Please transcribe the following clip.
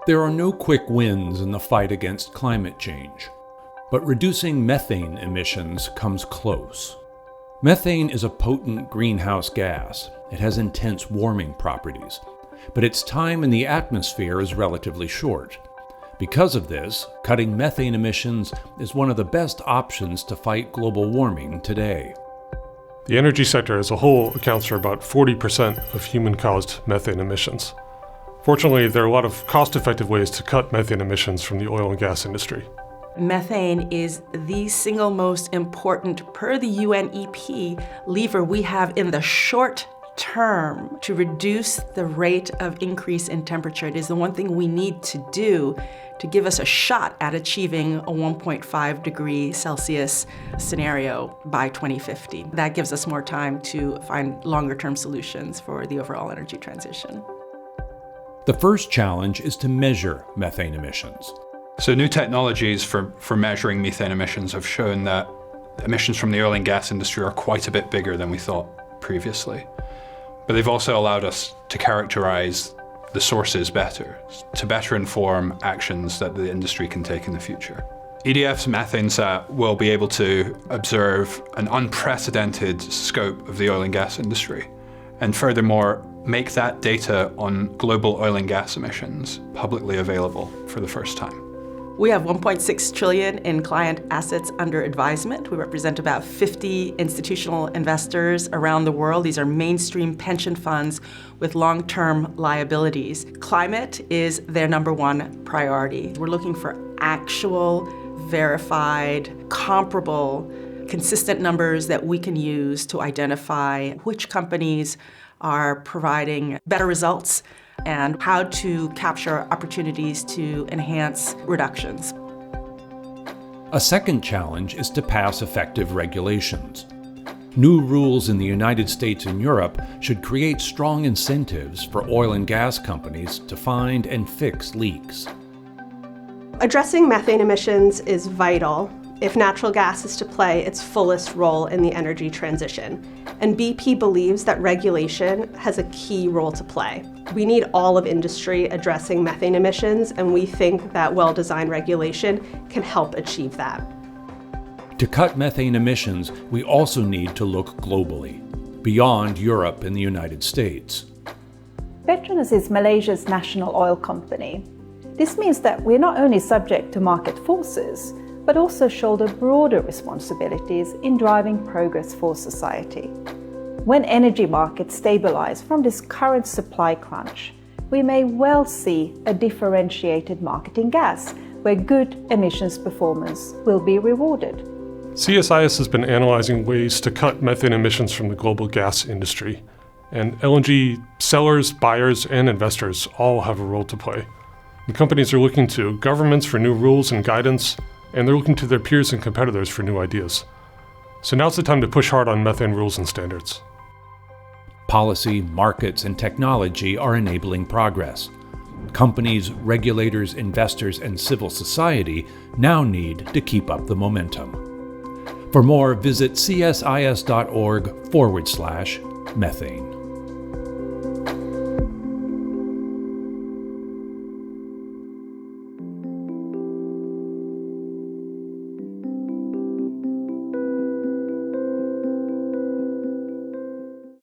There are no quick wins in the fight against climate change, but reducing methane emissions comes close. Methane is a potent greenhouse gas. It has intense warming properties, but its time in the atmosphere is relatively short. Because of this, cutting methane emissions is one of the best options to fight global warming today. The energy sector as a whole accounts for about 40% of human-caused methane emissions. Fortunately, there are a lot of cost-effective ways to cut methane emissions from the oil and gas industry. Methane is the single most important, per the UNEP, lever we have in the short term to reduce the rate of increase in temperature. It is the one thing we need to do to give us a shot at achieving a 1.5 degree Celsius scenario by 2050. That gives us more time to find longer-term solutions for the overall energy transition. The first challenge is to measure methane emissions. So new technologies for measuring methane emissions have shown that emissions from the oil and gas industry are quite a bit bigger than we thought previously. But they've also allowed us to characterize the sources better, to better inform actions that the industry can take in the future. EDF's MethaneSat will be able to observe an unprecedented scope of the oil and gas industry, and furthermore, make that data on global oil and gas emissions publicly available for the first time. We have 1.6 trillion in client assets under advisement. We represent about 50 institutional investors around the world. These are mainstream pension funds with long-term liabilities. Climate is their number one priority. We're looking for actual, verified, comparable, consistent numbers that we can use to identify which companies are providing better results and how to capture opportunities to enhance reductions. A second challenge is to pass effective regulations. New rules in the United States and Europe should create strong incentives for oil and gas companies to find and fix leaks. Addressing methane emissions is vital if natural gas is to play its fullest role in the energy transition. And BP believes that regulation has a key role to play. We need all of industry addressing methane emissions, and we think that well-designed regulation can help achieve that. To cut methane emissions, we also need to look globally, beyond Europe and the United States. Petronas is Malaysia's national oil company. This means that we're not only subject to market forces, but also shoulder broader responsibilities in driving progress for society. When energy markets stabilize from this current supply crunch, we may well see a differentiated market in gas, where good emissions performance will be rewarded. CSIS has been analyzing ways to cut methane emissions from the global gas industry, and LNG sellers, buyers, and investors all have a role to play. The companies are looking to governments for new rules and guidance, and they're looking to their peers and competitors for new ideas. So now's the time to push hard on methane rules and standards. Policy, markets, and technology are enabling progress. Companies, regulators, investors, and civil society now need to keep up the momentum. For more, visit csis.org/methane.